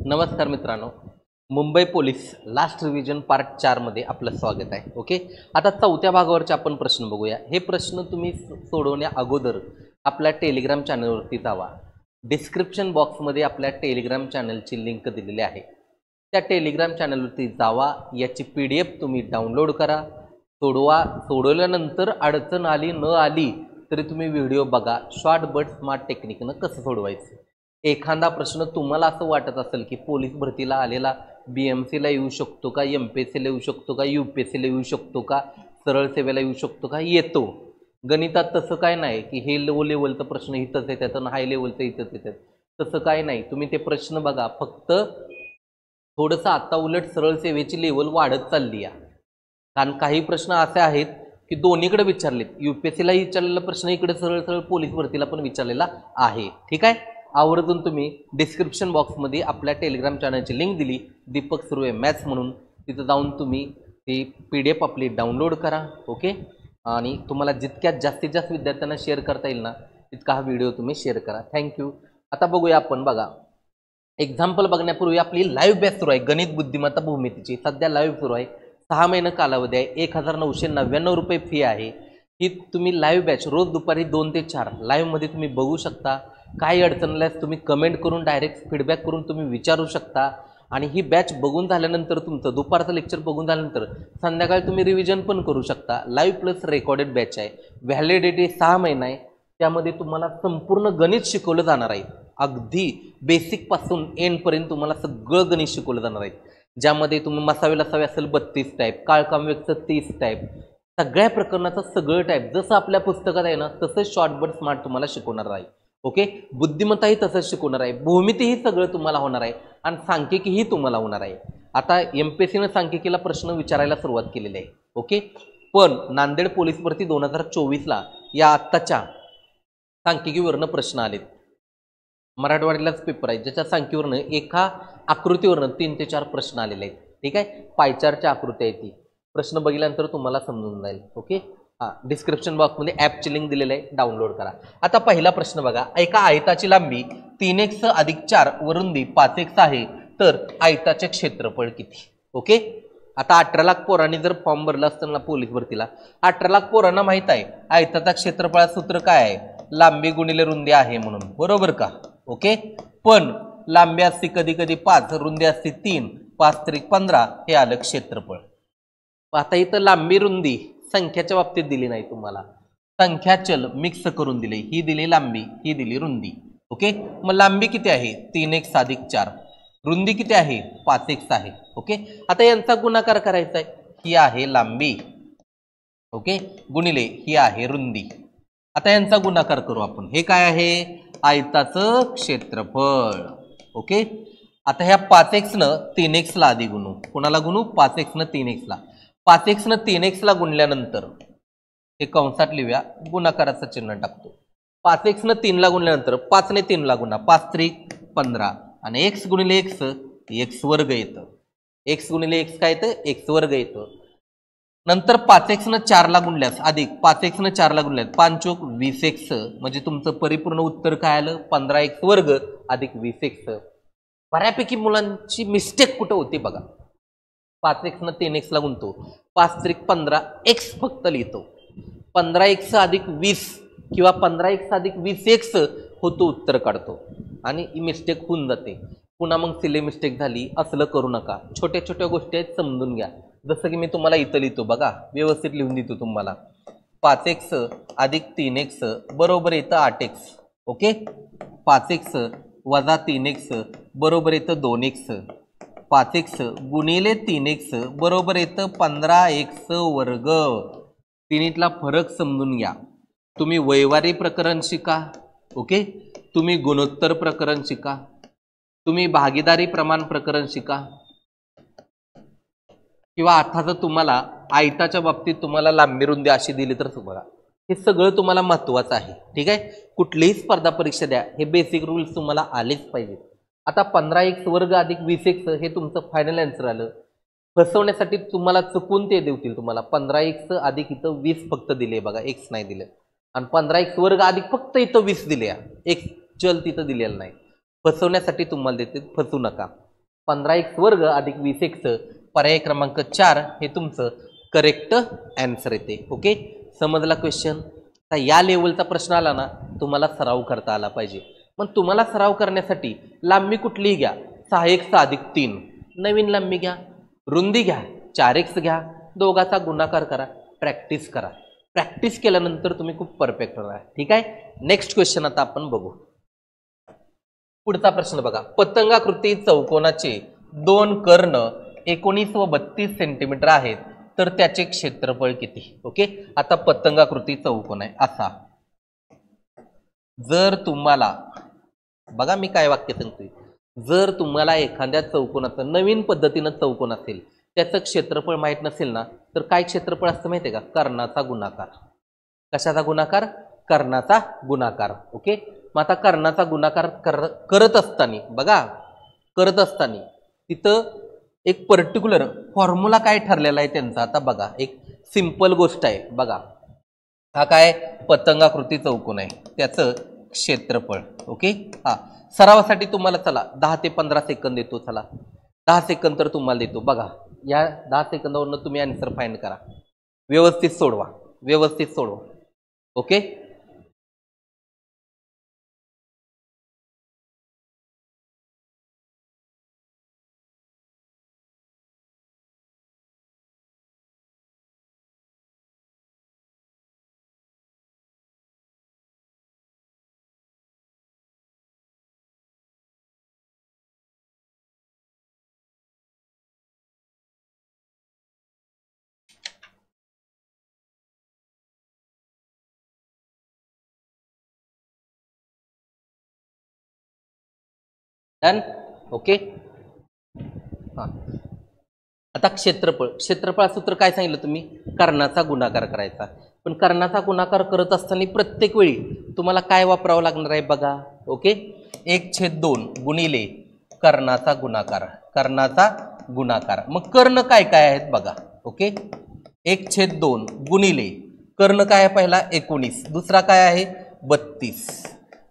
नमस्कार मित्रांनो, Mumbai police last revision part 4 मध्ये आपलं स्वागत आहे. ओके, आता चौथ्या भागावरचे आपण प्रश्न बघूया. हे प्रश्न तुम्ही सोडवण्या अगोदर आपल्या टेलिग्राम चॅनलवरती जावा. डिस्क्रिप्शन बॉक्समध्ये आपल्या टेलिग्राम चॅनलची लिंक दिलेली आहे. त्या टेलिग्राम चॅनलवरती जावा, याची PDF तुम्ही डाउनलोड करा, सोडवा. सोडवल्यानंतर अडचण आली न आली तरी तुम्ही व्हिडिओ बघा, शॉर्ट बट स्मार्ट टेक्निकनं कसं सोडवायचं. एखादा प्रश्न तुम्हाला असं वाटत असेल की पोलीस भरतीला आलेला BMCला येऊ शकतो का, MPSCला येऊ शकतो का, UPSCला येऊ शकतो का, सरळ सेवेला येऊ शकतो का, येतो. गणितात तसं काय नाही की हे लो लेवलचं प्रश्न इथंच येतात आणि हाय लेवलचं इथंच येतात, तसं काय नाही. तुम्ही ते प्रश्न बघा. फक्त थोडंसं आता उलट सरळ सेवेची लेवल वाढत चालली आहे, कारण काही प्रश्न असे आहेत की दोन्हीकडे विचारलेत. UPSCला विचारलेला प्रश्न इकडे सरळ सरळ पोलीस भरतीला पण विचारलेला आहे. ठीक आहे, आवर्जून तुम्ही डिस्क्रिप्शन बॉक्समध्ये आपल्या टेलिग्राम चॅनलची लिंक दिली, दीपक सुर्वे मॅथ्स म्हणून. तिथं जाऊन तुम्ही ती PDF आपली डाउनलोड करा. ओके, आणि तुम्हाला जितक्यात जास्तीत जास्त विद्यार्थ्यांना शेअर करता येईल ना, तितका हा व्हिडिओ तुम्ही शेअर करा. थँक्यू. आता बघूया आपण. बघा, एक्झाम्पल बघण्यापूर्वी आपली लाईव्ह बॅच सुरू आहे गणित बुद्धिमत्ता भूमितीची. सध्या लाईव्ह सुरू आहे, 6 महिने कालावधी आहे, 1999 रुपये फी आहे. ही तुम्ही लाईव्ह बॅच रोज दुपारी 2 ते 4 लाईव्हमध्ये तुम्ही बघू शकता. काही अडचणल्यास तुम्ही कमेंट करून डायरेक्ट फीडबॅक करून तुम्ही विचारू शकता. आणि ही बॅच बघून झाल्यानंतर, तुमचं दुपारचं लेक्चर बघून झाल्यानंतर संध्याकाळी तुम्ही रिव्हिजन पण करू शकता. लाईव्ह प्लस रेकॉर्डेड बॅच आहे. व्हॅलिडिटी 6 महिना आहे. त्यामध्ये तुम्हाला संपूर्ण गणित शिकवलं जाणार आहे. अगदी बेसिकपासून एंडपर्यंत तुम्हाला सगळं गणित शिकवलं जाणार आहे, ज्यामध्ये तुम्ही मसावे लसावे असेल 32 टाईप, काळकामवेगचं 30 टाईप, सगळ्या प्रकरणाचं सगळं टाईप जसं आपल्या पुस्तकात आहे ना, तसंच शॉर्ट बट स्मार्ट तुम्हाला शिकवणार आहे. ओके, बुद्धिमत्ताही तसंच शिकवणार आहे, भूमितीही सगळं तुम्हाला होणार आहे, आणि सांख्यिकीही तुम्हाला होणार आहे. आता MPSCनं सांख्यिकीला प्रश्न विचारायला सुरुवात केलेली आहे. ओके, पण नांदेड पोलीस भरती 2024ला या आत्ताच्या सांख्यिकीवरनं प्रश्न आलेत. मराठवाड्यालाच पेपर आहे ज्याच्या सांख्यिकीवरनं एका आकृतीवरनं 3 ते 4 प्रश्न आलेले आहेत. ठीक आहे, पायचारच्या आकृती आहे ती. प्रश्न बघितल्यानंतर तुम्हाला समजून जाईल. ओके, हां, डिस्क्रिप्शन बॉक्समध्ये ॲपची लिंक दिलेलं आहे, डाउनलोड करा. आता पहिला प्रश्न बघा. एका आयताची लांबी 3x + 4 व रुंदी 5x आहे, तर आयताचे क्षेत्रफळ किती? ओके, आता 18 लाख पोरांनी जर फॉर्म भरला असताना पोलीस भरतीला, 18 लाख पोरांना माहीत आहे आयताचा क्षेत्रफळाचं सूत्र काय आहे, लांबी गुणिले रुंदी आहे म्हणून, बरोबर का? ओके, पण लांबी असते कधी कधी 5, रुंदी असते 3, 5 त्रिक 15 हे आलं क्षेत्रफळ. आता इथं लांबी रुंदी संख्याच्या बाबतीत दिली नाही तुम्हाला, संख्या चल मिक्स करून दिले. ही दिली लांबी, ही दिली रुंदी. ओके, मग लांबी किती आहे 3x + 4, रुंदी किती आहे 5x आहे. ओके, आता यांचा गुणाकार करायचा आहे. ही आहे लांबी, ओके, गुणिले ही आहे रुंदी. आता यांचा गुणाकार करू आपण. हे काय आहे, आयताचं क्षेत्रफळ. ओके, आता ह्या 5x न 3x ला आधी गुणू. कोणाला गुणू? 5x न 3x ला. 5x न 3x ला गुणल्यानंतर हे कंसात लिहूया, गुणाकाराचं चिन्ह टाकतो. 5x न 3 ला गुणल्यानंतर 5 ने 3 ला गुणा, 5 त्रिक 15, आणि x गुणिले x x वर्ग येतं. x गुणिले x काय येतं, x वर्ग येतं. नंतर 5x न 4 ला गुणल्यास अधिक 5x न 4 ला गुणल्यास 5 चोक 20x, म्हणजे तुमचं परिपूर्ण उत्तर काय आलं, 15x वर्ग अधिक 20x. बऱ्यापैकी मुलांची मिस्टेक कुठं होती बघा. 5x न 3x ला गुणतो, 5 त्रिक 15, x फक्त लिहितो. 15x अधिक 20 किंवा 15x अधिक 20x होतो, उत्तर काढतो, आणि ही मिस्टेक होऊन जाते. पुन्हा मग सिले मिस्टेक झाली असलं करू नका. छोट्या छोट्या गोष्टी आहेत, समजून घ्या. जसं की मी तुम्हाला इथं लिहितो बघा, व्यवस्थित लिहून देतो तुम्हाला. 5x अधिक 3x बरोबर येतं 8x. ओके, 5x वजा 3x बरोबर येतं 2x. 5x गुणिले 3x बरोबर येतं 15x वर्ग. तिन्हीतला फरक समजून घ्या. तुम्ही वैवारी प्रकरण शिका, ओके, तुम्ही गुणोत्तर प्रकरण शिका, तुम्ही भागीदारी प्रमाण प्रकरण शिका, किंवा आता जर तुम्हाला आयताच्या बाबतीत तुम्हाला लांबी रुंदी अशी दिली तर बघा, हे सगळं तुम्हाला महत्त्वाचं आहे. ठीक आहे, कुठलीही स्पर्धा परीक्षा द्या, हे बेसिक रूल्स तुम्हाला आलेच पाहिजेत. आता 15x वर्ग अधिक 20x हे तुमचं फायनल आन्सर आलं. फसवण्यासाठी तुम्हाला चुकून ते देतील. तुम्हाला 15x अधिक इथं 20 फक्त दिले बघा, x नाही दिलं, आणि 15x वर्ग अधिक फक्त इथं 20 दिले, x चल तिथं दिलेलं नाही. फसवण्यासाठी तुम्हाला देते, फसू नका. 15x वर्ग अधिक 20x, पर्याय क्रमांक 4 हे तुमचं करेक्ट आन्सर येते. ओके, समजला क्वेश्चन. आता या लेवलचा प्रश्न आला ना, तुम्हाला सराव करता आला पाहिजे. मग तुम्हाला सराव करण्यासाठी लांबी कुठलीही घ्या, 6x अधिक 3, नवीन लांबी घ्या, रुंदी घ्या, 4x घ्या, दोघाचा गुणाकार करा, प्रॅक्टिस करा. प्रॅक्टिस केल्यानंतर तुम्ही खूप परफेक्ट होणार. ठीक आहे, नेक्स्ट क्वेश्चन आता आपण बघू. पुढचा प्रश्न बघा. पतंगाकृती चौकोनाचे 2 कर्ण 19 व 32 सेंटीमीटर आहेत, तर त्याचे क्षेत्रफळ किती? ओके, आता पतंगाकृती चौकोन आहे असा. जर तुम्हाला बघा मी काय वाक्य सांगतोय, जर तुम्हाला एखाद्या चौकोनाचं नवीन पद्धतीनं चौकोन असेल, त्याचं क्षेत्रफळ माहीत नसेल ना, तर काय क्षेत्रफळ असतं माहिती आहे का? कर्णाचा गुणाकार. कशाचा गुणाकार? कर्णाचा गुणाकार. ओके, मग आता कर्णाचा गुणाकार करत असताना बघा, करत असताना तिथं एक पर्टिक्युलर फॉर्म्युला काय ठरलेला आहे त्यांचा. आता बघा, एक सिंपल गोष्ट आहे बघा. हा काय पतंगाकृती चौकोन आहे, त्याचं क्षेत्रफळ. ओके, हा सरावासाठी तुम्हाला चला 10 ते 15 सेकंद देतो. चला 10 सेकंद तर तुम्हाला देतो. बघा, या 10 सेकंदावरनं तुम्ही आन्सर फाइंड करा. व्यवस्थित सोडवा, व्यवस्थित सोडवा. Okay, done. ओके, हां आता क्षेत्रफळ. क्षेत्रफळ सूत्र काय सांगितलं तुम्ही? कर्णाचा गुणाकार करायचा. पण कर्णाचा गुणाकार करत असताना प्रत्येक वेळी तुम्हाला काय वापरावं लागणार आहे बघा. ओके, 1/2 गुणिले कर्णाचा गुणाकार. कर्णाचा गुणाकार. मग कर्ण काय काय आहेत बघा. ओके, 1/2 गुणिले कर्ण काय आहे पहिला 19, दुसरा काय आहे 32.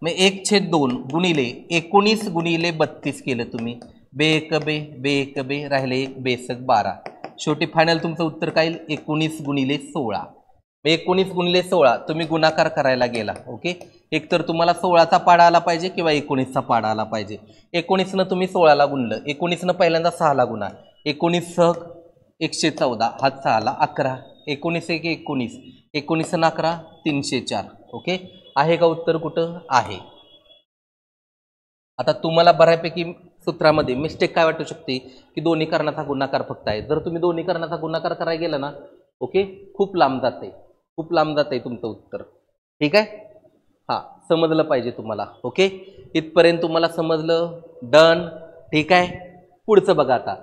मग 1/2 गुणिले 19 गुणिले 32 केलं तुम्ही, बे एक बे, बे एक बे, राहिले 1 बेसक 12. शेवटी फायनल तुमचं उत्तर काय येईल? 19 गुणिले 16. 19 गुणिले 16 तुम्ही गुणाकार करायला गेला. ओके, एक तर तुम्हाला 16चा पाडा आला पाहिजे किंवा 19चा पाडा आला पाहिजे. 19नं तुम्ही 16ला गुणलं, 19नं पहिल्यांदा 6ला गुणा, 19 सहग 114, हात 6ला 11, 19 1 19, 19 11 304. ओके, आहे का उत्तर? कुठं आहे? आता तुम्हाला बऱ्यापैकी सूत्रामध्ये मिस्टेक काय वाटू शकते की दोन्ही कर्णाचा गुणाकार फक्त आहे. जर तुम्ही दोन्ही कर्णाचा गुणाकार करायला गेला ना, ओके, खूप लांब जाते, खूप लांब जाते तुमचं उत्तर. ठीक आहे, हां समजलं पाहिजे तुम्हाला. ओके, इथपर्यंत तुम्हाला समजलं? डन. ठीक आहे, पुढचं बघा. आता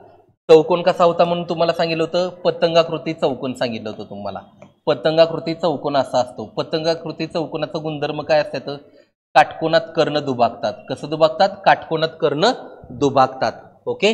चौकोन कसा होता म्हणून तुम्हाला सांगितलं होतं, पतंगाकृती चौकोन सांगितलं होतं तुम्हाला. पतंगाकृती चौकोन असा असतो. पतंगाकृती चौकोनाचा गुणधर्म काय असतात? काटकोनात कर्ण दुभागतात. कसं दुभागतात? काटकोनात कर्ण दुभागतात. ओके,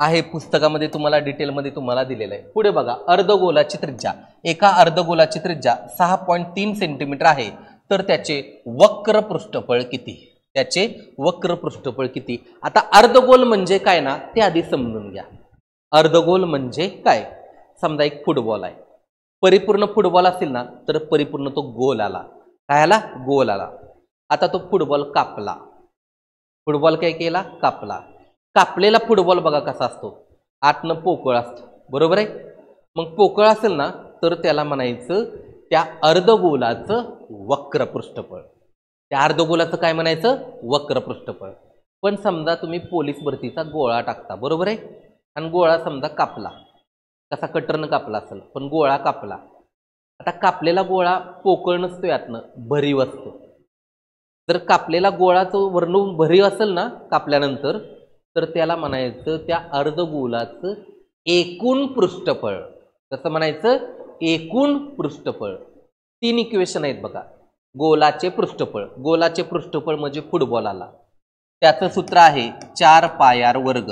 आहे पुस्तकामध्ये तुम्हाला डिटेलमध्ये तुम्हाला दिलेलं आहे. पुढे बघा, अर्धगोलाची त्रिज्या. एका अर्धगोलाची त्रिज्या 6.3 सेंटीमीटर आहे, तर त्याचे वक्र पृष्ठफळ किती? त्याचे वक्र पृष्ठफळ किती? आता अर्धगोल म्हणजे काय ना, ते आधी समजून घ्या. अर्धगोल म्हणजे काय? समजा एक फुटबॉल आहे. परिपूर्ण फुटबॉल असेल ना, तर परिपूर्ण तो गोल आला. काय आला? गोल आला. आता तो फुटबॉल कापला. फुटबॉल काय केला? कापला. कापलेला फुटबॉल बघा कसा असतो, आतनं पोकळ असतो, बरोबर आहे. मग पोकळ असेल ना, तर त्याला म्हणायचं त्या अर्धगोलाचं वक्र पृष्ठफळ. त्या अर्धगोलाचं काय म्हणायचं? वक्र पृष्ठफळ. पण समजा तुम्ही पोलीस भरतीचा गोळा टाकता, बरोबर आहे, आणि गोळा समजा कापला, कसा कटरनं कापला असेल, पण गोळा कापला. आता कापलेला गोळा पोकळ नसतो, यातनं भरीव असतो. जर कापलेला गोळाचं वरून भरीव असेल ना कापल्यानंतर, तर त्याला म्हणायचं त्या अर्धगोलाचं एकूण पृष्ठफळ. कसं म्हणायचं? एकूण पृष्ठफळ. 3 इक्वेशन आहेत बघा. गोलाचे पृष्ठफळ. गोलाचे पृष्ठफळ म्हणजे फुटबॉल आला, त्याचं सूत्र आहे 4 पाय वर्ग.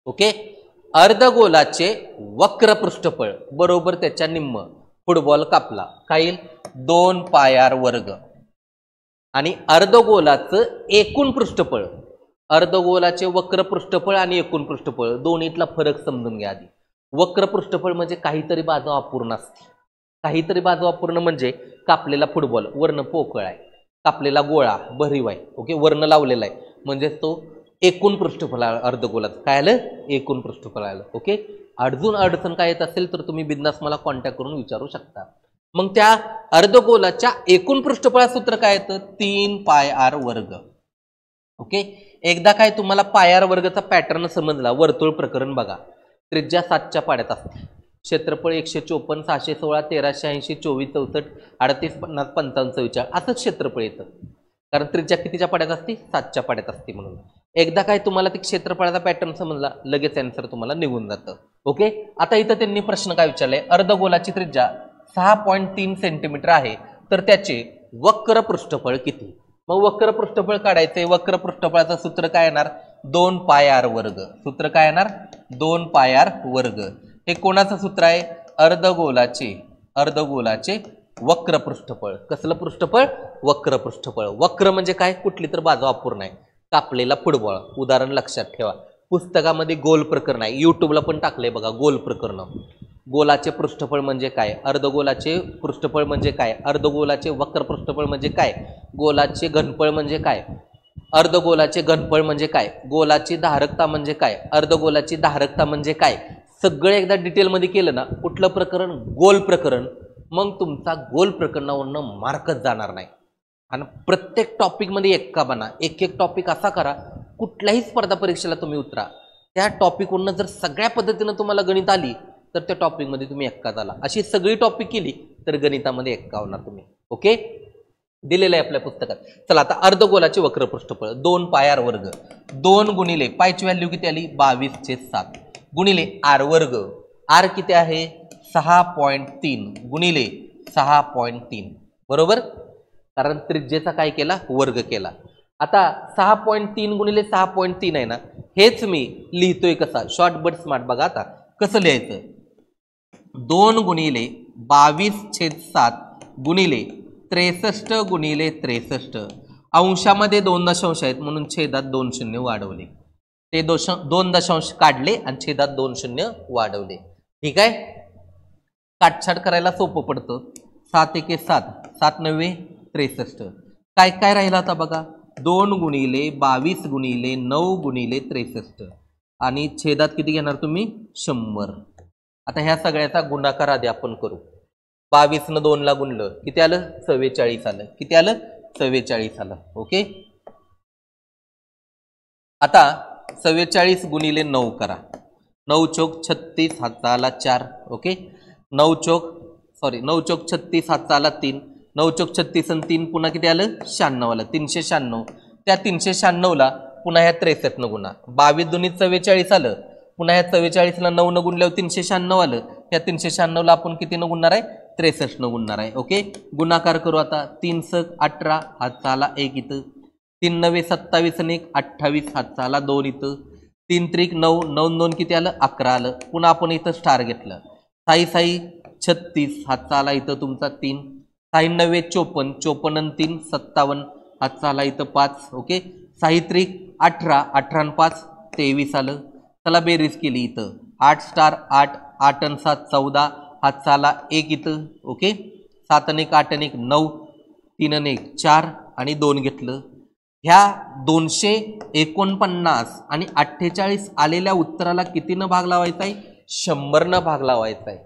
ओके, अर्धगोलाचे वक्र पृष्ठफळ बरोबर त्याच्या निम्म. फुटबॉल कापला, काय येईल? 2 पाय वर्ग. आणि अर्धगोलाचं एकूण पृष्ठफळ अर्धगोलाचे वक्र पृष्ठफळ आणि एकूण पृष्ठफळ दोन्हीतला फरक समजून घ्या आधी. वक्र पृष्ठफळ म्हणजे काहीतरी बाजू अपूर्ण असते. काहीतरी बाजू अपूर्ण म्हणजे कापलेला फुटबॉल वर्ण पोकळ आहे, कापलेला गोळा भरीव आहे, ओके, वर्ण लावलेला आहे, म्हणजे तो एकूण पृष्ठफळ अर्धगोलाचं काय आलं, एकूण पृष्ठफळ आलं. ओके, अडचण अडचण काय येत असेल तर तुम्ही बिंदास मला कॉन्टॅक्ट करून विचारू शकता. मग त्या अर्धगोलाच्या एकूण पृष्ठफळा सूत्र काय येतं, 3πr वर्ग. ओके, एकदा काय तुम्हाला पाय r वर्गचा पॅटर्न समजला, वर्तुळ प्रकरण बघा, त्रिज्या 7च्या पाड्यात असते, क्षेत्रफळ 154, 616, 1380, 24, 64, 38, 50, 55, 44 असंच क्षेत्रफळ येतं, कारण त्रिज्या कितीच्या पाड्यात असते, 7च्या पाड्यात असते. म्हणून एकदा काय तुम्हाला ते क्षेत्रफळाचा पॅटर्न समजला, लगेच आन्सर तुम्हाला निघून जातं. ओके, आता इथं त्यांनी प्रश्न काय विचारलाय, अर्धगोलाची त्रिज्या 6.3 सेंटीमीटर आहे, तर त्याचे वक्र पृष्ठफळ किती. मग वक्र पृष्ठफळ काढायचे, वक्र पृष्ठफळाचं सूत्र काय येणार, 2πr वर्ग. सूत्र काय येणार, 2πr वर्ग. हे कोणाचं सूत्र आहे, अर्धगोलाचे वक्र पृष्ठफळ. कसलं पृष्ठफळ, वक्र पृष्ठफळ. वक्र म्हणजे काय, कुठली तर बाजू अपूर्ण आहे, कापलेला फुटबॉल उदाहरण लक्षात ठेवा. पुस्तकामध्ये गोल प्रकरण आहे, युट्यूबला पण टाकलंय बघा, गोल प्रकरण. गोलाचे पृष्ठफळ म्हणजे काय, अर्धगोलाचे पृष्ठफळ म्हणजे काय, अर्धगोलाचे वक्र पृष्ठफळ म्हणजे काय, गोलाचे घनफळ म्हणजे काय, अर्धगोलाचे घनफळ म्हणजे काय, गोलाची धारकता म्हणजे काय, अर्धगोलाची धारकता म्हणजे काय, सगळं एकदा डिटेलमध्ये केलं ना, कुठलं प्रकरण, गोल प्रकरण, मग तुमचा गोल प्रकरणावरनं मार्कच जाणार नाही. आणि प्रत्येक टॉपिकमध्ये एक्का बना, एक एक टॉपिक असा करा, कुठल्याही स्पर्धा परीक्षेला तुम्ही उतरा, त्या टॉपिकवरनं जर सगळ्या पद्धतीनं तुम्हाला गणित आली तर त्या टॉपिकमध्ये तुम्ही एक्का झाला. अशी सगळी टॉपिक केली तर गणितामध्ये एक्का होणार तुम्ही. ओके, दिलेलं आहे आपल्या पुस्तकात. चला आता अर्धगोलाचे वक्र पृष्ठफळ 2πr वर्ग, 2 गुणिले पायची व्हॅल्यू किती आली, 22/7 गुणिले r वर्ग, r किती आहे 6.3 गुणिले 6.3 बरोबर, कारण त्रिज्येचा काय केला, वर्ग केला. आता 6.3 गुणिले 6.3 आहे ना, हेच मी लिहितोय कसा, शॉर्ट बट स्मार्ट. बघा आता कसं लिहायचं, 2 गुणिले 22/7 गुणिले 63 गुणिले 63, अंशामध्ये 2 दशांश आहेत म्हणून छेदात 2 शून्य वाढवले, ते 2 दशांश काढले आणि छेदात 2 शून्य वाढवले. ठीक आहे, काटछाट करायला सोपं पडतं. 7 एके 7, 7 9 63, काय काय राहिलं आता बघा, 2 गुणिले 22 गुणिले 9 गुणिले 63 आणि छेदात किती घेणार तुम्ही, 100. आता ह्या सगळ्याचा गुणाकार आधी आपण करू. 22 न 2 ला गुणलं किती आलं, 44 आलं. किती आलं, 44 आलं. ओके, आता 44 गुणिले 9 करा, 9 चौक 36, हातचा आला 4. ओके, 9 चौक 36, हातचा आला 3, 9 चौक 36 आणि 3 पुन्हा किती आलं, 96 आलं, 396. त्या 396ला पुन्हा ह्या 63 न गुणा, 22 दुनी 44 आलं, पुन्हा ह्या 44ला 9 न गुणल्यावर 396 आलं, ह्या 396ला आपण किती न गुणणार आहे, 63 न गुणणार आहे. ओके, गुणाकार करू आता, 3 स 18, हातचा आला 1 इथं, 3 9 27 आणि 1 28, हातचा आला 2 इथं, 3 त्रिक 9, 9 2 किती आलं, 11 आलं. पुन्हा आपण इथं स्टार घेतलं, 6 6 36, हातचा आला इथं तुमचा 3, 6 9 54, 54 आणि 3 57, हातचा आला इथं 5. ओके, 6 त्रिक 18, 18 आणि 5 23 आलं. चला बेरीज केली इथं, 8 स्टार 8, 8 आणि 7 14, हातचा आला 1 इथं. ओके, 7 आणि 1 8 आणि 1 9, 3 आणि 1 4 आणि 2 घेतलं. ह्या 249 आणि 48 आलेल्या उत्तराला कितीनं भाग लावायचा आहे, 100 भाग लावायचा आहे.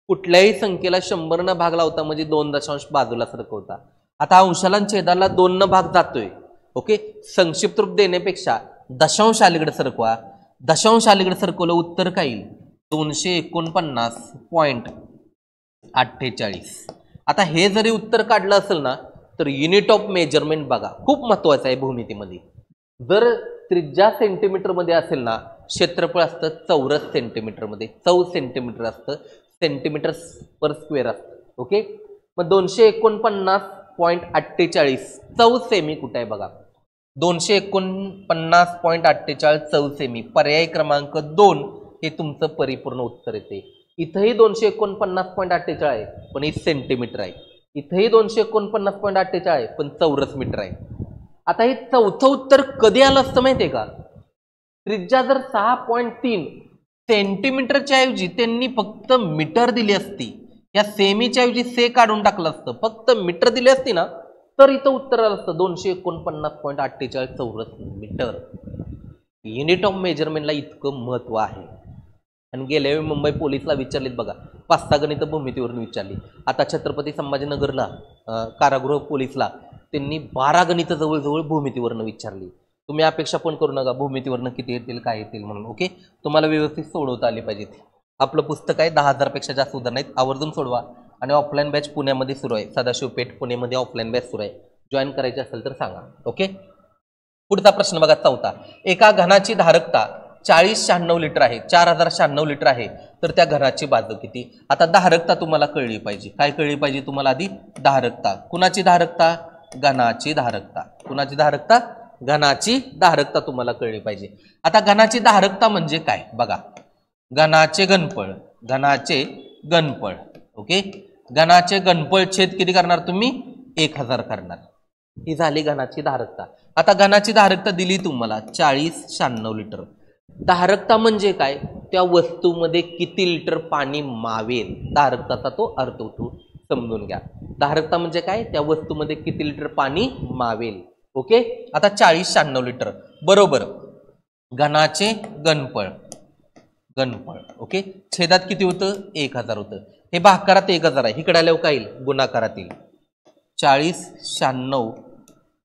कुठल्याही संख्येला 100 भाग लावता म्हणजे 2 दशांश बाजूला सरकवता. आता अंशाला छेदाला 2 भाग जातोय. ओके, संक्षिप्त रूप देण्यापेक्षा दशांश अलीकडे सरकवा, दशांश अलीकडे सरकवलं उत्तर काय येईल, 249.48. आता हे जरी उत्तर काढलं असेल ना, तर युनिट ऑफ मेजरमेंट बघा, खूप महत्वाचं आहे भूमितीमध्ये. जर त्रिज्या सेंटीमीटरमध्ये असेल ना, क्षेत्रफळ असतं चौरस सेंटीमीटरमध्ये, 4 सेंटीमीटर असतं, सेंटीमीटर पर स्क्वेअर असतं. ओके, मग 249.48 चौ सेमी कुठे आहे बघा, 249.48 चौ सेमी, पर्याय क्रमांक 2 हे तुमचं परिपूर्ण उत्तर येते. इथंही 249.48 आहे पण हे सेंटीमीटर आहे, इथंही 249.48 आहे पण चौरस मीटर आहे. आता हे चौथं उत्तर कधी आलं असतं माहितीये का? त्रिज्या जर 6.3 सेंटीमीटरच्या ऐवजी त्यांनी फक्त मीटर दिली असती, या सेमीच्या ऐवजी से काढून टाकलं असतं, फक्त मीटर दिली असती ना, तर इथं उत्तर आलं असतं 249.48 चौरस मीटर. युनिट ऑफ मेजरमेंटला इतकं महत्व आहे. आणि गेल्या वेळी मुंबई पोलिसला विचारलीत बघा, 5-6 गणितं भूमितीवरून विचारली. आता छत्रपती संभाजीनगरला कारागृह पोलिसला त्यांनी 12 गणितं जवळजवळ भूमितीवरनं विचारली. तुम्ही अपेक्षा पण करू नका भूमितीवरनं किती येतील काय येतील म्हणून. ओके, तुम्हाला व्यवस्थित सोडवता आली पाहिजेत. आपलं पुस्तक आहे 10,000पेक्षा जास्त उदाहरणं आहेत, आवर्जून सोडवा. आणि ऑफलाईन बॅच पुण्यामध्ये सुरू आहे, सदाशिव पेठ पुणेमध्ये ऑफलाईन बॅच सुरू आहे. जॉईन करायचे असेल तर सांगा. ओके, पुढचा प्रश्न बघा चौथा. एका घनाची धारकता 4096 लिटर आहे, 4096 लिटर आहे, तर त्या घनाची बाजू किती? आता धारकता तुम्हाला कळली पाहिजे. काय कळली पाहिजे तुम्हाला? आधी धारकता. कुणाची धारकता? घनाची धारकता. कुणाची धारकता? घनाची धारकता तुम्हाला कळली पाहिजे. आता घनाची धारकता म्हणजे काय बघा. घनाचे घनफळ, घनाचे घनफळ. ओके, घनाचे घनफळ छेद किती करणार तुम्ही? 1000 करणार. ही झाली घनाची धारकता. आता घनाची धारकता दिली तुम्हाला 4096 लिटर. धारकता म्हणजे काय? त्या वस्तूमध्ये किती लिटर पाणी मावेल, धारकताचा तो अर्थ होतो, समजून घ्या. धारकता म्हणजे काय? त्या वस्तूमध्ये किती लिटर पाणी मावेल. ओके, आता 4096 लिटर बरोबर घनाचे घनफळ, घनफळ. ओके, छेदात किती होतं? 1000 होतं. हे भागाकारात 1000 आहे, इकडे आल्यावर काय येईल? गुणाकारात येईल. 4096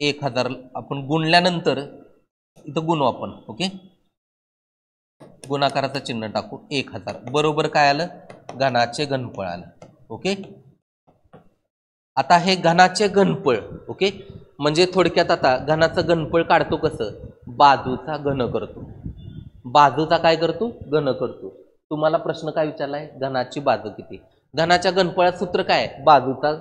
1000 आपण गुणल्यानंतर इथं गुणू आपण. ओके, गुणाकाराचं चिन्ह टाकू. 1000 बरोबर काय आलं? घनाचे घनफळ आलं. ओके, आता हे घनाचे घनफळ. ओके, म्हणजे थोडक्यात आता घनाचं घनफळ काढतो कसं? बाजूचा घन करतो. बाजूचा काय करतो? घन करतो. तुम्हाला प्रश्न काय विचारलाय? घनाची बाजू किती? घनाच्या घनफळाचं सूत्र काय? बाजूचा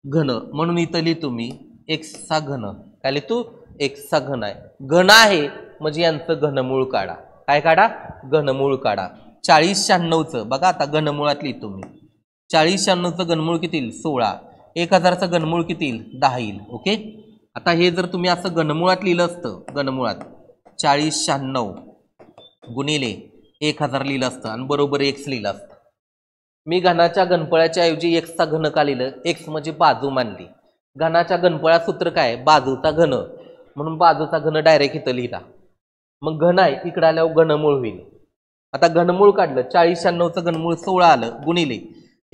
घन. म्हणून इथं लिहितो मी एक्सचा घन. काय लिहितो? एक्सचा घन आहे. घन आहे म्हणजे यांचं घनमूळ काढा. काय काढा? घनमूळ काढा. 4096चं बघा आता घनमुळात लिहितो मी. 4096चं घनमूळ किती येईल? 16. 1000चं घनमूळ किती येईल? 10 येईल. ओके, आता हे जर तुम्ही असं घनमुळात लिहिलं असतं, घनमुळात 4096 गुणिले 1000 लिहिलं असतं आणि बरोबर एक्स लिहिलं असतं. मी घनाच्या घनफळाच्या ऐवजी एक्सचा घन का लिहिलं? एक्स म्हणजे बाजू मानली. घनाच्या घनफळाचं सूत्र काय? बाजूचा घन. म्हणून बाजूचा घन डायरेक्ट इथं लिहिला. मग घन आहे, इकडे आल्यावर घनमूळ होईल. आता घनमूळ काढलं. 4096चं घनमूळ 16 आलं गुणिले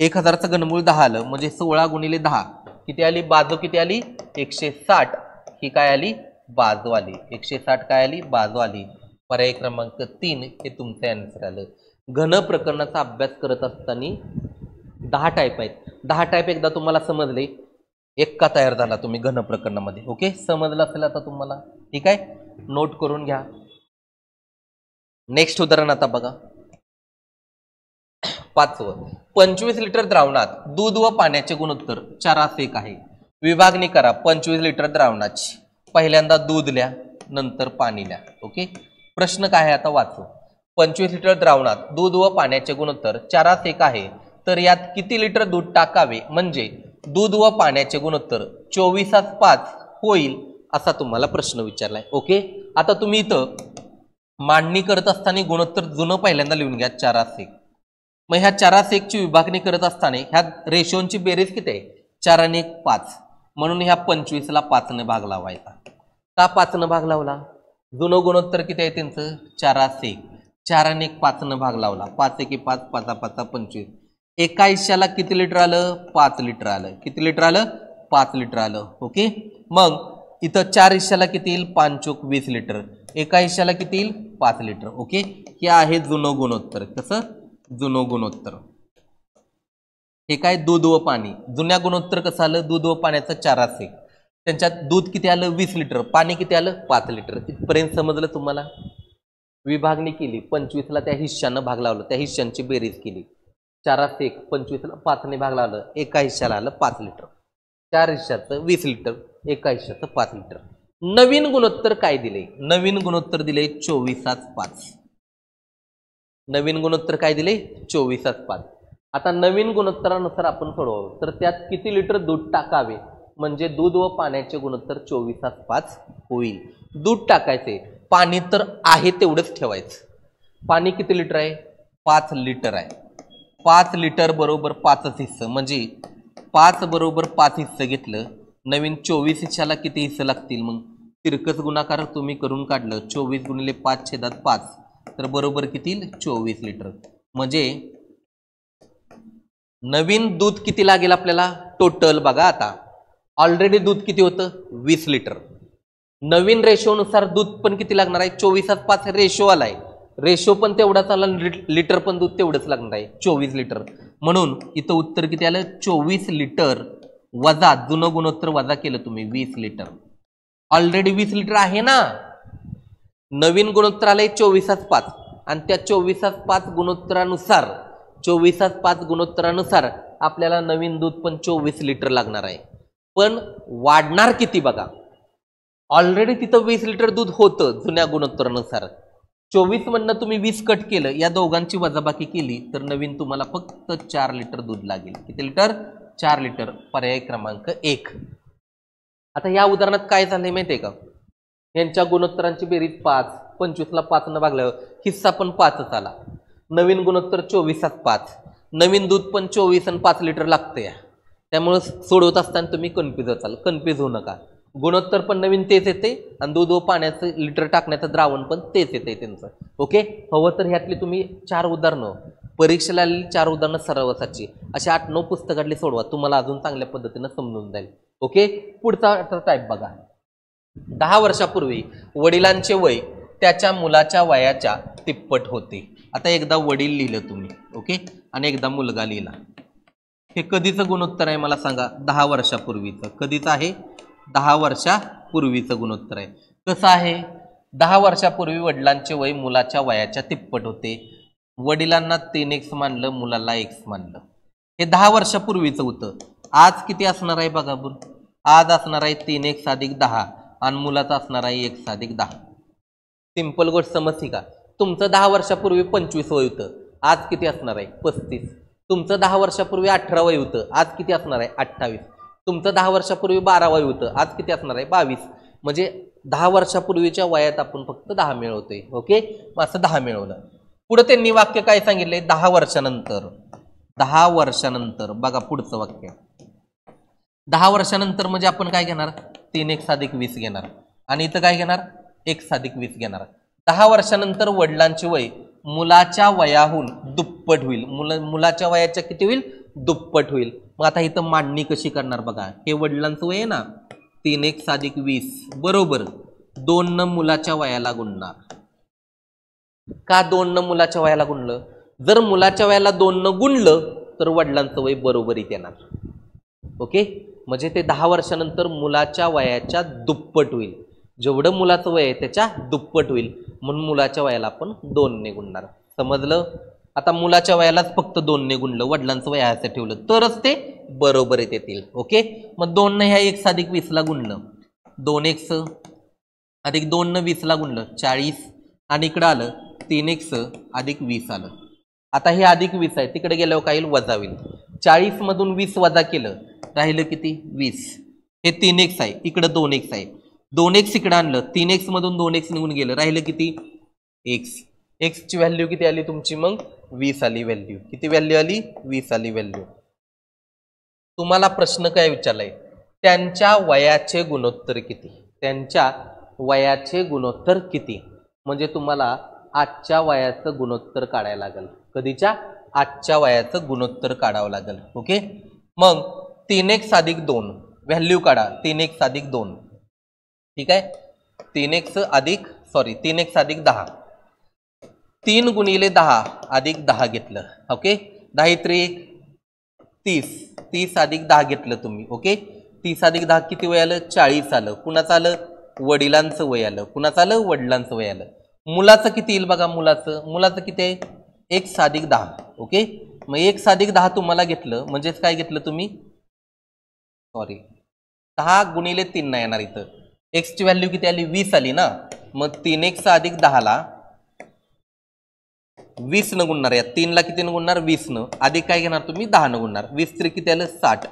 1000चं घनमूळ 10 आलं, म्हणजे 16 गुणिले 10 किती आली? बाजू किती आली? 160. ही काय आली? बाजू आली. 160 काय आली? बाजू आली. पर्याय क्रमांक 3 हे तुमचं आन्सर आलं. घन प्रकरणाचा अभ्यास करत असताना 10 टाईप आहेत. 10 टाईप एकदा तुम्हाला समजले, एक्का तयार झाला तुम्ही घन प्रकरणामध्ये. ओके, समजलं असेल आता तुम्हाला. ठीक आहे, नोट करून घ्या. नेक्स्ट उदाहरण आता बघा 5वं. 25 लिटर द्रावणात दूध व पाण्याचे गुणोत्तर 4:1 आहे. विभागणी करा 25 लिटर द्रावणाची. पहिल्यांदा दूध लिहा, नंतर पाणी लिहा. ओके, प्रश्न काय आहे आता वाचू. 25 लिटर द्रावणात दूध व पाण्याचे गुणोत्तर 4:1 आहे, तर यात किती लिटर दूध टाकावे म्हणजे दूध व पाण्याचे गुणोत्तर 24:5 होईल, असा तुम्हाला प्रश्न विचारलाय. ओके, आता तुम्ही इथं मांडणी करत असताना गुणोत्तर जुनं पहिल्यांदा लिहून घ्या 4:1. मग ह्या 4:1 ची विभागणी करत असताना ह्या रेशोंची बेरीज किती आहे? 4 आणि 1 5. म्हणून ह्या 25ला 5 ने भाग लावायचा. का 5 ने भाग लावला? जुनं गुणोत्तर किती आहे त्यांचं? 4:1. 4 आणि 1 5 ने भाग लावला. 5 1 5 5 5 25. एका हिश्श्याला किती लिटर आलं? 5 लिटर आलं. किती लिटर आलं? 5 लिटर आलं. ओके, मग इथं 4 हिश्श्याला किती येईल? 5 चोक 20 लिटर. एका हिश्श्याला किती येईल? 5 लिटर. ओके, हे आहे जुनं गुणोत्तर. कसं? जुनं गुणोत्तर. हे काय? दूध व पाणी. जुन्या गुणोत्तर कसं आलं? दूध व पाण्याचं 4:1. त्यांच्यात दूध किती आलं? 20 लिटर. पाणी किती आलं? 5 लिटर. इथपर्यंत समजलं तुम्हाला? विभागणी केली, 25ला त्या हिश्श्यानं भाग लावलं, त्या हिश्श्यांची बेरीज केली. 4:1 25ला 5 ने भाग लावलं, एका हिश्श्याला आलं 5 लिटर. 4 हिश्श्याचं 20 लिटर, एका हिश्श्याचं 5 लिटर. नवीन गुणोत्तर काय दिले? नवीन गुणोत्तर दिले 24:5. नवीन गुणोत्तर काय दिले? 24:5. आता नवीन गुणोत्तरानुसार आपण सोडवावं, तर त्यात किती लिटर दूध टाकावे म्हणजे दूध व पाण्याचे गुणोत्तर 24:5 होईल. दूध टाकायचे, पाणी तर आहे तेवढंच ठेवायचं. पाणी किती लिटर आहे? 5 लिटर आहे. 5 लिटर बरोबर 5च हिस्सा, म्हणजे 5 बरोबर 5 हिस्से घेतलं. नवीन 24 हिस्साला किती हिस्से लागतील? मग तिरकस गुणाकार तुम्ही करून काढलं, 24 गुणिले 5/5, तर बरोबर किती? 24 लिटर. म्हणजे नवीन दूध किती लागेल आपल्याला टोटल? बघा आता ऑलरेडी दूध किती होतं? 20 लिटर. नवीन रेशोनुसार दूध पण किती लागणार आहे? 24:5 रेशो आलाय. रेशो पण तेवढाच आला, लिटर पण दूध तेवढंच लागणार आहे, 24 लिटर. म्हणून इथं उत्तर किती आलं? 24 लिटर वजा जुनं गुणोत्तर वजा केलं तुम्ही 20 लिटर. ऑलरेडी 20 लिटर आहे ना. नवीन गुणोत्तर आलंय 24:5 आणि त्या 24:5 गुणोत्तरानुसार 24:5 गुणोत्तरानुसार आपल्याला नवीन दूध पण 24 लिटर लागणार आहे. पण वाढणार किती बघा. ऑलरेडी तिथं 20 लिटर दूध होतं जुन्या गुणोत्तरानुसार. 24 मधनं तुम्ही 20 कट केलं, या दोघांची वजाबाकी केली तर नवीन तुम्हाला फक्त 4 लिटर दूध लागेल. किती लिटर? 4 लिटर. पर्याय क्रमांक 1. आता या उदाहरणात काय झालंय माहितीये का? यांच्या गुणोत्तरांची बेरीज 5, 25ला 5 न भागल्यावर हिस्सा पण 5च आला. नवीन गुणोत्तर 24:5, नवीन दूध पण 24 आणि 5 लिटर लागतंय. त्यामुळे सोडवत असताना तुम्ही कन्फ्यूज होऊ नका. गुणोत्तर पण नवीन तेच येते आणि दूध व पाण्याचं लिटर टाकण्याचं द्रावण पण तेच येते त्यांचं. ओके. हवं तर ह्यातली तुम्ही 4 उदाहरणं, परीक्षेला आलेली 4 उदाहरणं सरावासाठी अशा 8-9 पुस्तकातली सोडवा, तुम्हाला अजून चांगल्या पद्धतीनं समजून जाईल. ओके. पुढचा टाईप बघा. 10 वर्षापूर्वी वडिलांचे वय त्याच्या मुलाच्या वयाच्या तिप्पट होते. आता एकदा वडील लिहिलं तुम्ही, ओके, आणि एकदा मुलगा लिहिला. हे कधीचं गुणोत्तर आहे मला सांगा? 10 वर्षापूर्वीचं. कधीचं आहे? 10 वर्षापूर्वीचं गुणोत्तर आहे. कसं आहे? 10 वर्षापूर्वी वडिलांचे वय मुलाच्या वयाच्या तिप्पट होते. वडिलांना 3x मानलं, मुलाला x मानलं. हे 10 वर्षापूर्वीचं होतं. आज किती असणार आहे बघा बरं. आज असणार आहे 3x + 10 आणि मुलाचा असणार आहे x + 10. सिंपल गोष्ट समजली का? तुमचं 10 वर्षापूर्वी 25 वय होतं, आज किती असणार आहे? 35. तुमचं 10 वर्षापूर्वी 18 वय होतं, आज किती असणार आहे? 28. तुमचं 10 वर्षापूर्वी 12 वय होतं, आज किती असणार आहे? 22. म्हणजे 10 वर्षापूर्वीच्या वयात आपण फक्त 10 मिळवतोय. ओके. असं 10 मिळवलं. पुढे त्यांनी वाक्य काय सांगितले? 10 वर्षानंतर. 10 वर्षानंतर बघा पुढचं वाक्य. 10 वर्षानंतर म्हणजे आपण काय घेणार? 3x + 20 घेणार आणि इथं काय घेणार? x + 20 घेणार. 10 वर्षानंतर वडिलांचे वय मुलाच्या वयाहून दुप्पट होईल. मुलाच्या वयाच्या किती होईल? दुप्पट होईल. मग आता इथं मांडणी कशी करणार बघा. हे वडिलांचं वय आहे ना, 3x + 20 बरोबर 2 न मुलाच्या वयाला गुणणार. का 2 न मुलाच्या वयाला गुणलं? जर मुलाच्या वयाला 2 न गुणलं तर वडिलांचं वय बरोबरीत येणार. ओके. म्हणजे ते 10 वर्षानंतर मुलाच्या वयाच्या दुप्पट होईल. जेवढं मुलाचं वय आहे त्याच्या दुप्पट होईल, म्हणून मुलाच्या वयाला आपण 2 ने गुणणार. समजलं? आता मुलाच्या वयालाच फक्त 2 ने गुणलं, वडिलांचं वय असं ठेवलं तरच ते बरोबरीत येतील. ओके. मग 2 ने ह्या x + 20 ला गुणलं, 2x + 2 न 20 ला गुणलं 40 आणि इकडं आलं 3x + 20 आलं. आता हे +20 आहे, तिकडे गेल्यावर काय येईल? वजा होईल. 40 मधून 20 वजा केलं, राहिलं किती? 20. हे 3x आहे, इकडं 2x आहे. 2x इकडे आणलं, 3x मधून 2x निघून गेलं, राहिलं किती? x. x ची व्हॅल्यू किती आली तुमची? मग 20 आली व्हॅल्यू. किती व्हॅल्यू आली? 20 आली व्हॅल्यू. तुम्हाला प्रश्न काय विचारलाय? त्यांच्या वयाचे गुणोत्तर किती? त्यांच्या वयाचे गुणोत्तर किती? म्हणजे तुम्हाला आजच्या वयाचं गुणोत्तर काढायला लागेल. कधीच्या? आजच्या वयाचं गुणोत्तर काढावं लागेल. ओके. मग 3x + 2 व्हॅल्यू काढा. 3x + 2 ठीक आहे. 3x + 10. 3 गुणिले 10 + 10 घेतलं. ओके. 10 × 1 30. 30 + 10 घेतलं तुम्ही. ओके. 30 + 10 किती वय आलं? 40 आलं. कुणाचं आलं? वडिलांचं वय आलं. कुणाचं आलं? वडिलांचं वय आलं. मुलाचं किती येईल बघा? मुलाचं किती आहे? x + 10. ओके. मग x + 10 तुम्हाला घेतलं म्हणजेच काय घेतलं तुम्ही? 10 गुणिले 3 नाही येणार इथं. x ची व्हॅल्यू किती आली? 20 आली ना. मग 3x + 10 ला 20 न गुणणार. या 3 ला किती न गुणणार? 20 न. अधिक काय घेणार तुम्ही? 10 न गुणणार. 20 × 3 किती आलं? 60.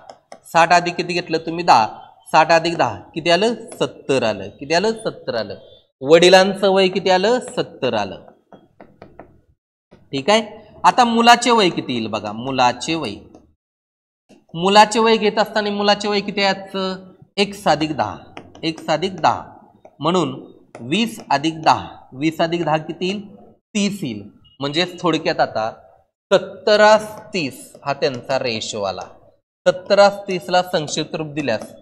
60 अधिक किती घेतलं तुम्ही? 10. 60 अधिक 10 किती आलं 70 आलं. किती आलं 70 आलं. वडिलांचं वय किती आलं 70 आलं. ठीक आहे. आता मुलाचे वय किती येईल बघा. मुलाचे वय घेत असताना मुलाचे वय किती आहे आजचं 1 अधिक 10 1 अधिक 10 म्हणून 20 अधिक 10 20 अधिक 10 किती येईल 30 येईल. म्हणजे थोडक्यात आता 70:30 हा त्यांचा रेशो आला. 70:30 ला संक्षिप्त रूप दिल्यास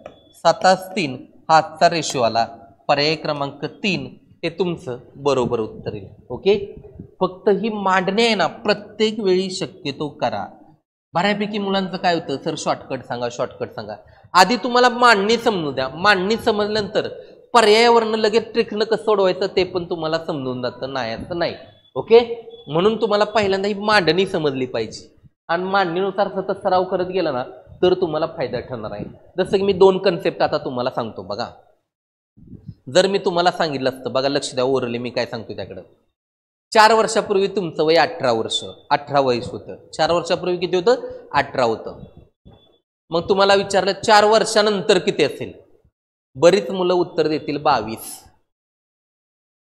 7:3 हा आजचा रेशो आला. पर्याय क्रमांक 3 हे तुमचं बरोबर उत्तर येईल. ओके. फक्त ही मांडणी आहे ना प्रत्येक वेळी शक्यतो करा. बऱ्यापैकी मुलांचं काय होतं सर शॉर्टकट सांगा. आधी तुम्हाला मांडणी समजू द्या. मांडणी समजल्यानंतर पर्यायावरनं लगेच ट्रिकनं कसं सोडवायचं ते पण तुम्हाला समजून जातं. नाही असं नाही. ओके. म्हणून तुम्हाला पहिल्यांदा ही मांडणी समजली पाहिजे आणि मांडणीनुसार सतत सराव करत गेला ना तर तुम्हाला फायदा ठरणार आहे. जसं की मी 2 कन्सेप्ट आता तुम्हाला सांगतो बघा. जर मी तुम्हाला सांगितलं असतं बघा लक्ष द्या ओरली मी काय सांगतो त्याकडं. 4 वर्षापूर्वी तुमचं वय 18 वर्ष 18 वयस होतं. 4 वर्षापूर्वी किती होतं 18 होतं. मग तुम्हाला विचारलं 4 वर्षानंतर किती असेल. बरीच मुलं उत्तर देतील 22.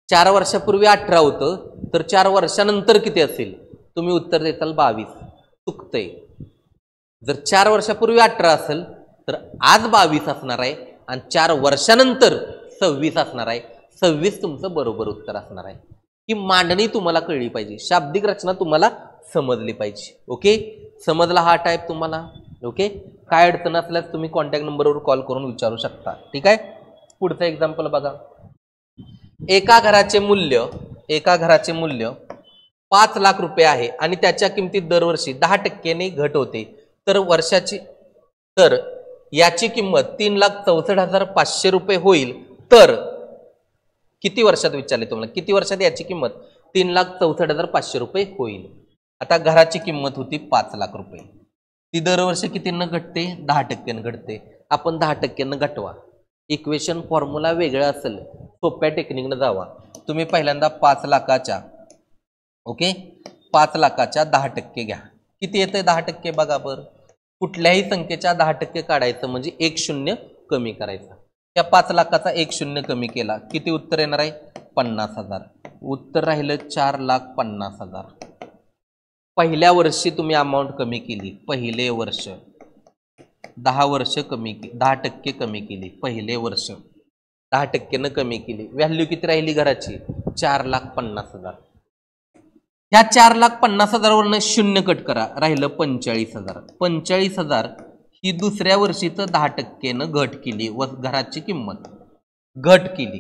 4 वर्षापूर्वी 18 होतं तर 4 वर्षानंतर किती असेल तुम्ही उत्तर देताल 22. चुकतंय. जर 4 वर्षापूर्वी 18 असेल तर आज 22 असणार आहे आणि 4 वर्षानंतर 26 असणार आहे. 26 तुमचं बरोबर उत्तर असणार आहे. ही मांडणी तुम्हाला कळली पाहिजे. शाब्दिक रचना तुम्हाला समजली पाहिजे. ओके. समजला हा टाईप तुम्हाला. ओके. काय अडचण असल्यास तुम्ही कॉन्टॅक्ट नंबरवर कॉल करून विचारू शकता. ठीक आहे. पुढचं एक्झाम्पल बघा. एका घराचे मूल्य 5 लाख रुपये आहे आणि त्याच्या किमतीत दरवर्षी 10% घट होते तर याची किंमत 3,64,500 रुपये होईल. तर किती वर्षात विचारले तुम्हाला किती वर्षात याची किंमत 3,64,500 रुपये होईल. आता घराची किंमत होती 5 लाख रुपये. ती दरवर्षी कितीनं घटते 10% घटते. आपण 10% घटवा. इक्वेशन फॉर्म्युला वेगळा असेल सोप्या टेक्निकनं जावा. तुम्ही पहिल्यांदा 5 लाखाच्या 10% घ्या. किती येते 10% बघा बरं. कुठल्याही संख्येच्या 10% काढायचं म्हणजे 1 शून्य कमी करायचा. त्या 5 लाखाचा 1 शून्य कमी केला किती उत्तर येणार आहे 50,000. उत्तर राहिलं 4,50,000. पहिल्या वर्षी तुम्ही अमाऊंट कमी केली. पहिले वर्ष 10% कमी केली. पहिले वर्ष 10% कमी केली. व्हॅल्यू किती राहिली घराची 4,50,000. ह्या 4,50,000 वरनं शून्य कट करा राहिलं 45,000. 45,000 ही दुसऱ्या वर्षीचं 10% घट केली व घराची किंमत घट केली.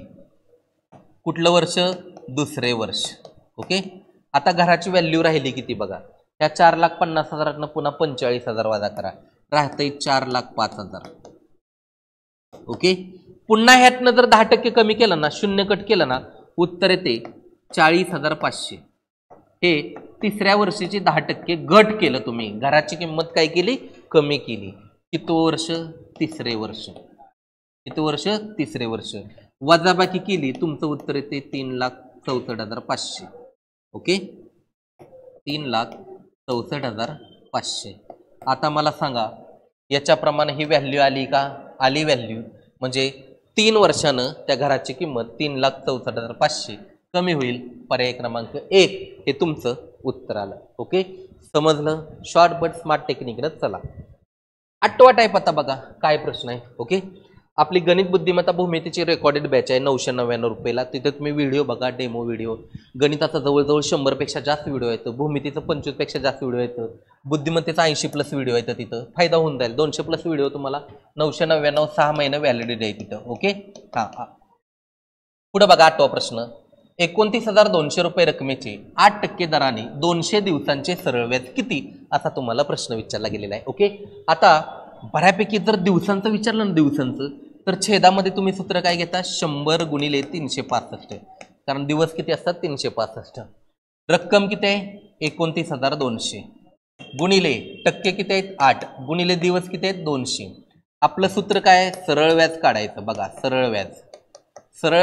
कुठलं वर्ष दुसरे वर्ष. ओके. आता घराची व्हॅल्यू राहिली किती बघा. ह्या 4,50,000 पुन्हा 45,000 वजा करा राहतंय 4,05,000. ओके. पुन्हा ह्यातनं जर 10% कमी केलं ना शून्य कट केलं ना उत्तर येते 40,500. हे तिसऱ्या वर्षीची 10% घट केलं तुम्ही. घराची किंमत काय केली कमी केली. किती वर्ष तिसरे वर्ष. किती वर्ष तिसरे वर्ष. वजाबाकी केली तुमचं उत्तर येते 3,64,500. ओके. 3,64,500. आता मला सांगा याच्याप्रमाणे ही व्हॅल्यू आली का. आली व्हॅल्यू म्हणजे 3 वर्षानं त्या घराची किंमत 3,64,500 कमी होईल. पर्याय क्रमांक 1 हे तुमचं उत्तर आलं. ओके. समजलं. शॉर्ट बट स्मार्ट टेक्निकनं चला. 8वा टाईप आता बघा काय प्रश्न आहे. ओके. आपली गणित बुद्धिमत्ता भूमितीची रेकॉर्डेड बॅच आहे 999 रुपयाला. तिथे तुम्ही व्हिडिओ बघा डेमो व्हिडिओ. गणिताचा जवळजवळ 100पेक्षा जास्त व्हिडिओ येतं. भूमितीचं 25पेक्षा जास्त व्हिडिओ येतं. बुद्धिमत्तेचा 80+ व्हिडिओ येतं. तिथं फायदा होऊन जाईल. 200+ व्हिडिओ तुम्हाला 999 6 महिने व्हॅलिडिटी आहे तिथं. ओके. हां पुढं बघा 8वा प्रश्न. 29,200 रुपये रकमेचे 8% दराने 200 दिवसांचे सरळ व्याज किती असा तुम्हाला प्रश्न विचारला गेलेला आहे. ओके. आता बऱ्यापैकी जर दिवसांचं विचारलं ना दिवसांचं तर छेदामध्ये तुम्ही सूत्र काय घेता 100 गुणिले 365. कारण दिवस किती असतात 365. रक्कम किती आहे 29,200 गुणिले टक्के किती आहेत 8 गुणिले दिवस किती आहेत 200. आपलं सूत्र काय आहे सरळ व्याज काढायचं. बघा सरळ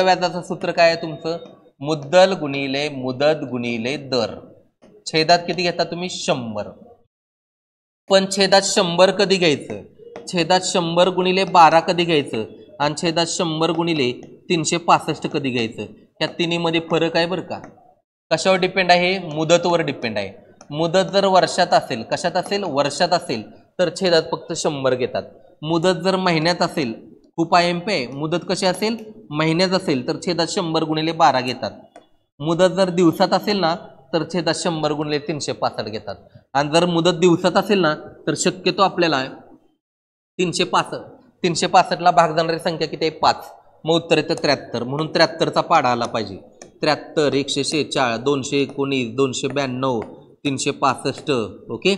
व्याजाचं सूत्र काय आहे तुमचं मुद्दल गुणिले मुदत गुणिले दर. छेदात किती घेता तुम्ही 100. पण छेदात 100 कधी घ्यायचं छेदात 100 गुणिले 12 कधी घ्यायचं आणि छेदात 100 गुणिले 365 कधी घ्यायचं, या तिन्हीमध्ये फरक आहे बरं का. कशावर डिपेंड आहे? मुदतवर डिपेंड आहे. मुदत जर वर्षात असेल, कशात असेल? वर्षात असेल तर छेदात फक्त 100 घेतात. मुदत जर महिन्यात असेल, खूप IMP आहे, मुदत कशी असेल? महिन्यात असेल तर छेदात 100 गुणिले 12 घेतात. मुदत जर दिवसात असेल ना तर छेदात 100 गुणिले 365 घेतात. आणि जर मुदत दिवसात असेल ना तर शक्यतो आपल्याला 365ला भाग जाणारी संख्या किती आहे? 5. मग उत्तर येतं 73. म्हणून 73चा पाडा आला पाहिजे. 73, 146, 219, 292, 365, ओके,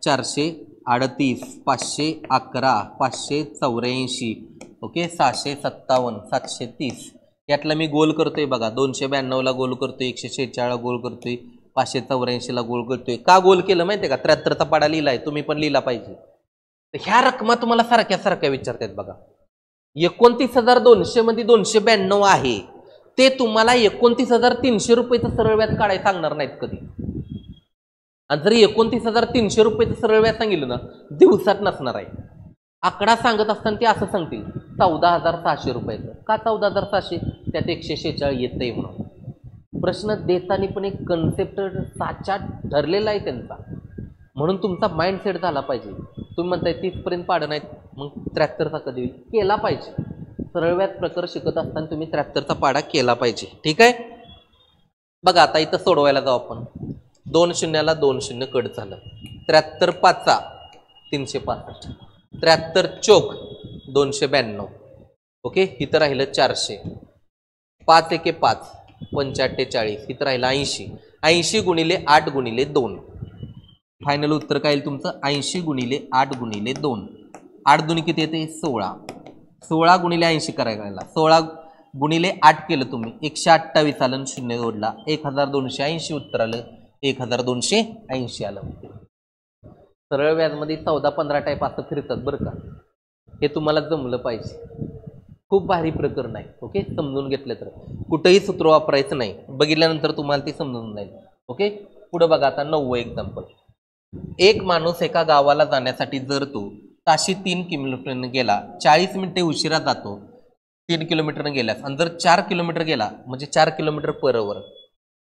438, 511, 584, ओके, 657, 730. यातला मी गोल करतोय बघा. 292ला गोल करतोय, 146ला गोल करतोय, 584ला गोल करतोय. का गोल केलं माहिती आहे का? 73चा पाडा लिहिलाय, तुम्ही पण लिहिला पाहिजे. तर ह्या रकमा तुम्हाला सारख्या विचारतात बघा. 29,200 मध्ये 292 आहे, ते तुम्हाला 29,300 रुपयेचं सरळ व्याज काढायला सांगणार नाहीत कधी. आणि जर 29,300 रुपयेचं सरळ व्याज सांगितलं ना, दिवसात नसणार आहे. आकडा सांगत असताना ते असं सांगतील 14,600 रुपयाचं. का 14,600? त्यात 146 येतंय म्हणून. प्रश्न देताना पण एक कन्सेप्ट साचा ठरलेला आहे त्यांचा, म्हणून तुमचा माइंडसेट झाला पाहिजे. तुम्ही म्हणताय 30पर्यंत पाडं नाहीत, मग 73चा कधी केला पाहिजे. सरळ व्याज प्रकार शिकत असताना तुम्ही 73चा पाडा केला पाहिजे. ठीक आहे. बघा आता इथं सोडवायला जाऊ आपण. 2 शून्याला 2 शून्य कट झालं. 73 5 365, 73 चोक 292, ओके, इथं राहिलं 400, 5 एके 5 45, इथं राहिलं 80. 80 गुणिले 8 गुणिले 2. फायनल उत्तर काय येईल तुमचं? 80 गुणिले 8 गुणिले 2. 8 दुनी किती येते? 16. 16 गुणिले 80 करायला 16 गुणिले 8 केलं तुम्ही, 128 आलं, 0 जोडला, 1280 उत्तर आलं, 1280 आलं. सरळ व्याजमध्ये 14-15 टाईप असं फिरतात बरं का. हे तुम्हाला जमलं पाहिजे. खूप भारी प्रकरण आहे, ओके. समजून घेतलं तर कुठंही सूत्र वापरायचं नाही, बघितल्यानंतर तुम्हाला ती समजून जाईल, ओके. पुढं बघा आता 9वं एक्झाम्पल. एक माणूस एका गावाला जाण्यासाठी जर तो ताशी 3 किलोमीटरने गेला, 40 मिनिटे उशिरा जातो 3 किलोमीटरने गेल्यास. आणि जर 4 किलोमीटर गेला म्हणजे 4 किलोमीटर पर आवर,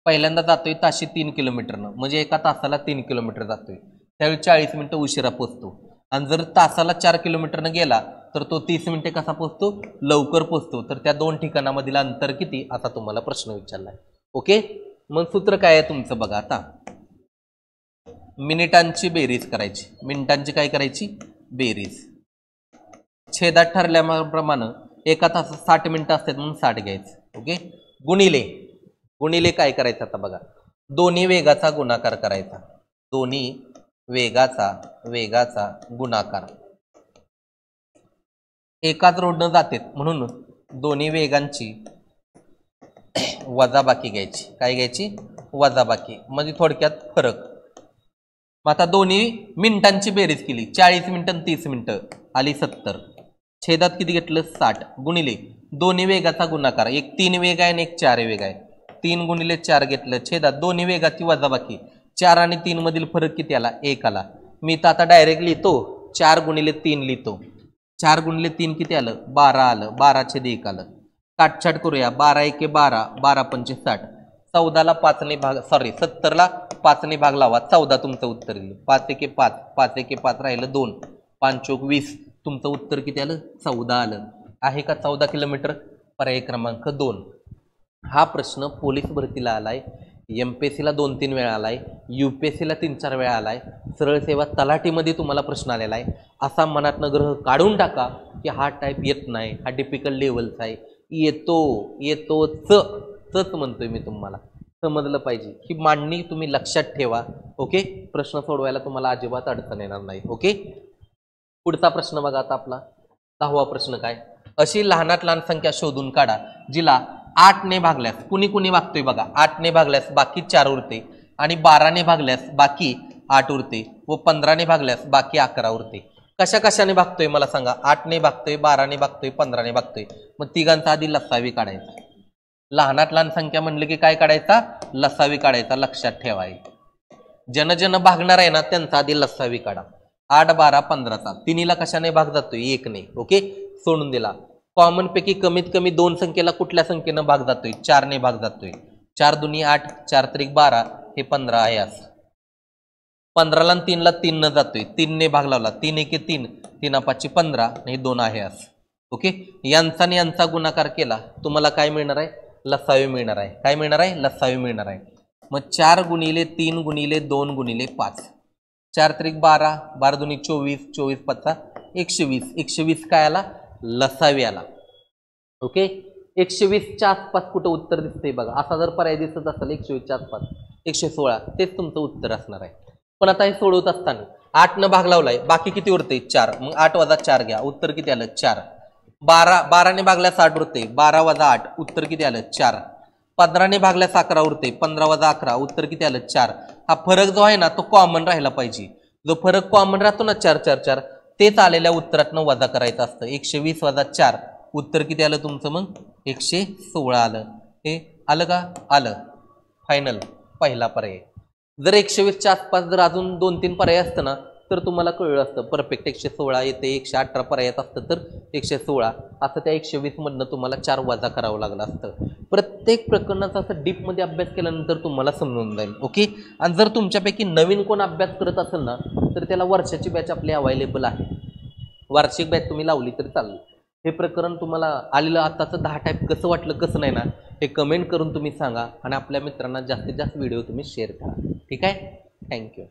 पहिल्यांदा जातोय ताशी 3 किलोमीटरनं, म्हणजे एका तासाला 3 किलोमीटर जातोय, त्यावेळी 40 मिनिटं उशिरा पोचतो. आणि जर तासाला 4 किलोमीटरनं गेला तर तो 30 मिनिटे कसा पोचतो? लवकर पोचतो. तर त्या दोन ठिकाणामधील अंतर किती, असा तुम्हाला प्रश्न विचारलाय, ओके. मग सूत्र काय आहे तुमचं बघा. आता मिनिटांची बेरीज करायची. मिनिटांची काय करायची? बेरीज. छेदात ठरल्याप्रमाणे एका तासात 60 मिनिटं असतात म्हणून 60 घ्यायचं, ओके. गुणिले काय करायचं आता बघा, दोन्ही वेगाचा गुणाकार करायचा. दोन्ही वेगाचा गुणाकार. एकाच रोडनं जातात म्हणून दोन्ही वेगांची वजाबाकी घ्यायची. काय घ्यायची? वजाबाकी, म्हणजे थोडक्यात फरक. मग आता दोन्ही मिनिटांची बेरीज केली, 40 मिनिटं आणि 30 मिनिटं आली 70. छेदात किती घेतलं? 60. गुणिले दोन्ही वेगाचा गुणाकार. एक 3 वेग आहे आणि एक 4 वेग आहे. 3 गुणिले 4 घेतलं. छेदात दोन्ही वेगाची वजाबाकी. 4 आणि 3 मधील फरक किती आला? 1 आला. मी तर आता डायरेक्ट लिहितो, 4 गुणिले 3 लिहितो. 4 गुणिले 3 किती आलं? 12 आलं. 12/1 आलं. काटछाट करूया. 12 एके 12, 12×5 60. 14ला 5ने भाग, सॉरी 70ला 5ने भाग लावा, 14 तुमचं उत्तर येईल. 5 एके 5, 5 एके 5 राहिलं 2, 5 चौक 20. तुमचं उत्तर किती आलं? 14 आलं. आहे का 14 किलोमीटर? पर्याय क्रमांक 2. हा प्रश्न पोलीस भरतीला आलाय, MPSCला 2-3 वेळा आलाय, UPSCला 3-4 वेळा आलाय, सरळ सेवा तलाठीमध्ये तुम्हाला प्रश्न आलेला आहे. असा मनातनं ग्रह काढून टाका की हा टाईप येत नाही, हा डिफिकल्ट लेवलचा आहे. येतोच म्हणतोय मी तुम्हाला, समजलं पाहिजे. ही मांडणी तुम्ही लक्षात ठेवा, ओके. प्रश्न सोडवायला तुम्हाला अजिबात अडचण येणार नाही, ओके. पुढचा प्रश्न बघा आता आपला 10वा प्रश्न काय. अशी लहानात लहान संख्या शोधून काढा जिला 8ने भागल्यास, कुणी भागतोय बघा, 8ने भागल्यास बाकी 4 उरते, आणि 12ने भागल्यास बाकी 8 उरते, व 15ने भागल्यास बाकी 11 उरते. कशाने भागतोय मला सांगा? 8ने भागतोय, 12ने भागतोय, 15ने भागतोय. मग तिघांचा आधी लसावी काढायचा. लहानात लहान संख्या म्हणलं की काय काढायचा? लसावी काढायचा. लक्षात ठेवाय, जन भागणार आहे ना त्यांचा आधी लसावी काढा. 8 12 15चा तिन्हीला कशाने भाग जातोय 1 ने. ओके, सोडून दिला. कॉमन पैकी कमीत कमी 2 संख्येला कुठल्या संख्येनं भाग जातोय? 4 ने भाग जातोय. 4 दुनी 8, 4 त्रिक 12, हे 15 आहे असं. 15ला 3ला 3 न जातोय, 3 ने भाग लावला, 3 एके 3, 3 5 15, हे 2 आहे असं. ओके, यांचा आणि यांचा गुणाकार केला तुम्हाला काय मिळणार आहे? लसावी मिळणार आहे. काय मिळणार आहे? लसावी मिळणार आहे. मग 4 गुणिले 3 गुणिले 2 गुणिले 5, 4 त्रिक 12, 12 दुनी 24, 24 5 120, 120 काय आला? लसावी आला. ओके, 120च्या आसपास कुठं उत्तर दिसतंय बघा. असा जर पर्याय दिसत असेल 120च्या आसपास 116, तेच तुमचं उत्तर असणार आहे. पण आता हे सोडवत असताना 8 न भाग लावलाय, बाकी किती उरते? 4. मग 8 वजा 4 घ्या, उत्तर किती आलं? 4. 12 ने भागल्यास 8 उरते, 12 वजा 8, उत्तर किती आलं? 4. 15 ने भागल्यास 11 उरते, 15 वजा 11, उत्तर किती आलं? 4. हा फरक जो आहे ना तो कॉमन राहिला पाहिजे. जो फरक कॉमन राहतो ना 4 4 4, तेच आलेल्या उत्तरातनं वजा करायचं असतं. 120 वजा 4, उत्तर किती आलं तुमचं? मग 116 आलं. हे आलं का? आलं. फायनल पहिला पर्याय. जर 120च्या आसपास जर अजून 2-3 पर्याय असतं ना तर तुम्हाला कळलं असतं. परफेक्ट 116 येते, 118 पर्यायात असतं तर 116 असं त्या 120 मधनं तुम्हाला 4 वजा करावं लागलं असतं. प्रत्येक प्रकरणाचा असं डीपमध्ये अभ्यास केल्यानंतर तुम्हाला समजून जाईल. ओके, आणि जर तुमच्यापैकी नवीन कोण अभ्यास करत असेल ना तर त्याला वर्षाची बॅच आपली अवेलेबल आहे. वार्षिक बॅच तुम्ही लावली तरी चालेल. हे प्रकरण तुम्हाला आलेलं आताचं 10 टाईप कसं वाटलं कसं नाही ना हे कमेंट करून तुम्ही सांगा आणि आपल्या मित्रांना जास्तीत जास्त व्हिडिओ तुम्ही शेअर करा. ठीक आहे, थँक्यू.